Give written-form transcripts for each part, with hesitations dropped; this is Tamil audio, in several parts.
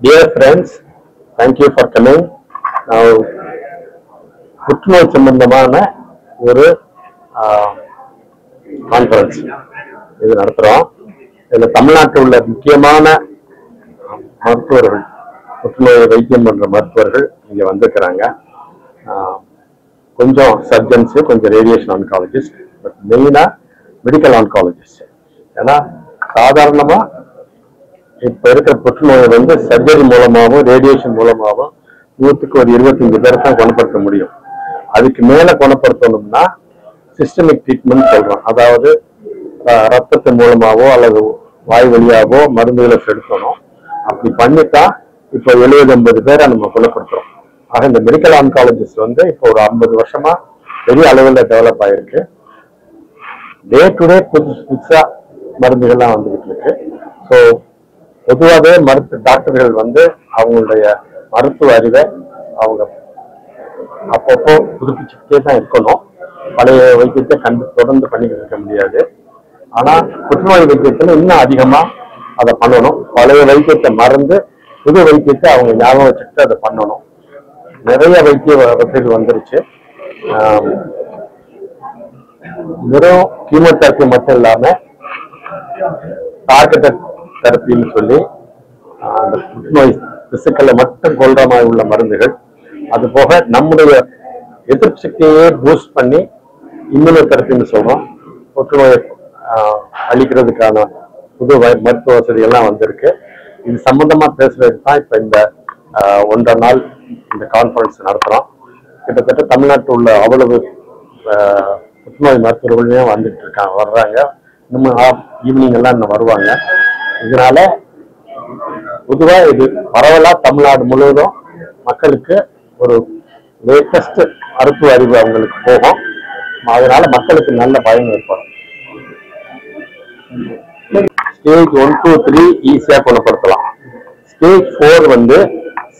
Dear friends, thank you for coming. Now, புற்றுநோய் சம்பந்தமான ஒரு கான்ஃபரன்ஸ் இது நடத்துறோம். இதுல தமிழ்நாட்டில் உள்ள முக்கியமான மருத்துவர்கள், புற்றுநோய் வைத்தியம் பண்ற மருத்துவர்கள் இங்க வந்திருக்கிறாங்க. கொஞ்சம் சர்ஜன்ஸ், கொஞ்சம் ரேடியேஷன் ஆன்காலஜிஸ்ட், பட் மெயினா மெடிக்கல் ஆன்காலஜிஸ்ட். ஏன்னா சாதாரணமா இப்ப இருக்கிற புற்றுநோயை வந்து சர்ஜரி மூலமாகவும் ரேடியேஷன் மூலமாகவும் 100க்கு ஒரு 25 பேரை தான் குணப்படுத்த முடியும். அதுக்கு மேல குணப்படுத்தணும்னா சிஸ்டமிக் ட்ரீட்மெண்ட் சொல்றோம். அதாவது ரத்தத்தின் மூலமாவோ அல்லது வாய் வழியாவோ மருந்துகளை செலுத்தணும். அப்படி பண்ணித்தான் இப்போ 70-80 பேரை நம்ம குணப்படுத்துறோம். ஆக இந்த மெடிக்கல் ஆன்காலஜிஸ்ட் வந்து இப்போ ஒரு 50 வருஷமா பெரிய அளவில் டெவலப் ஆயிருக்கு. டே டு டே புதுசா மருந்துகள்லாம் வந்துகிட்டு இருக்கு. ஸோ பொதுவாகவே டாக்டர்கள் வந்து அவங்களுடைய மருத்துவ அறிவை அவங்க அப்பப்போ புதுப்பிச்சுக்கிட்டே தான் இருக்கணும். பழைய வைத்தியத்தை தொடர்ந்து பண்ணிக்கிட்டு இருக்க முடியாது. ஆனா புற்றுநோய் வைத்தியத்துல இன்னும் அதிகமா அதை பண்ணணும். பழைய வைத்தியத்தை மறந்து புது வைத்தியத்தை அவங்க ஞாபகம் வச்சுக்கிட்டு அதை பண்ணணும். நிறைய வைத்திய வசதிகள் வந்துருச்சு. வெறும் கீமோதெரப்பி மட்டும் இல்லாம டார்கெட்டட் தெரப்பின்னு சொல்லி அந்த புற்றுநோய் திசுக்களை மட்டும் கொல்ற மாதிரி உள்ள மருந்துகள், அது போக நம்முடைய எதிர்ப்பு சக்தியே பூஸ்ட் பண்ணி இம்யூனோ தெரப்பின்னு சொல்றோம், புற்றுநோயை அழிக்கிறதுக்கான புது மருத்துவ வசதிகள்லாம் வந்திருக்கு. இது சம்பந்தமா பேசுறதுக்கு தான் இப்ப இந்த 1.5 நாள் இந்த கான்ஃபரன்ஸ் நடத்துறோம். கிட்டத்தட்ட தமிழ்நாட்டில் உள்ள அவ்வளவு புற்றுநோய் மருத்துவர்களே வர்றாங்க. இன்னும் ஈவினிங் எல்லாம் இன்னும் வருவாங்க. இதனால பொதுவா இது பரவலா தமிழ்நாடு முழுவதும் மக்களுக்கு ஒரு லேட்டஸ்ட் மருத்துவ அறிவு அவங்களுக்கு போகும். அதனால மக்களுக்கு நல்ல பயன் ஏற்படும். ஸ்டேஜ் 1, 2, 3 ஈஸியா குணப்படுத்தலாம். ஸ்டேஜ் 4 வந்து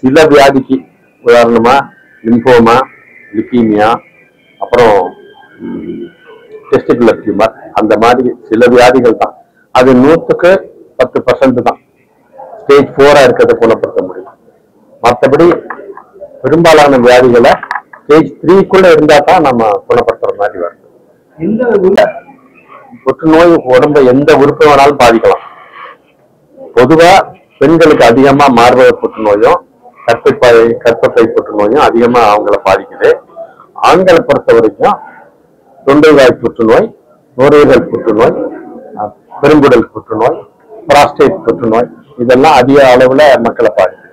சில வியாதிக்கு, உதாரணமா லிம்போமா, லியூகீமியா, அப்புறம் டெஸ்டிகுலர் டியூமர், அந்த மாதிரி சில வியாதிகள் தான். அது 100க்கு 10% தான் ஸ்டேஜ் 4 இருக்கிறத குணப்படுத்த முடியும். மற்றபடி பெரும்பாலான வியாதிகளை ஸ்டேஜ் 3க்குள்ள இருந்தா தான் நம்ம குணப்படுத்துற மாதிரி வரும். புற்றுநோய் உடம்ப எந்த உறுப்பு வேணாலும் பாதிக்கலாம். பொதுவா பெண்களுக்கு அதிகமா மார்பக புற்றுநோயும் கர்ப்பப்பை புற்றுநோயும் அதிகமா அவங்கள பாதிக்குது. ஆண்களை பொறுத்த வரைக்கும் தொண்டைவாய் புற்றுநோய், நுரையீரல் புற்றுநோய், பெருங்குடல் புற்றுநோய், பிராஸ்டேட் புற்றுநோய், இதெல்லாம் அதிக அளவுல மக்களை பாதிக்கும்.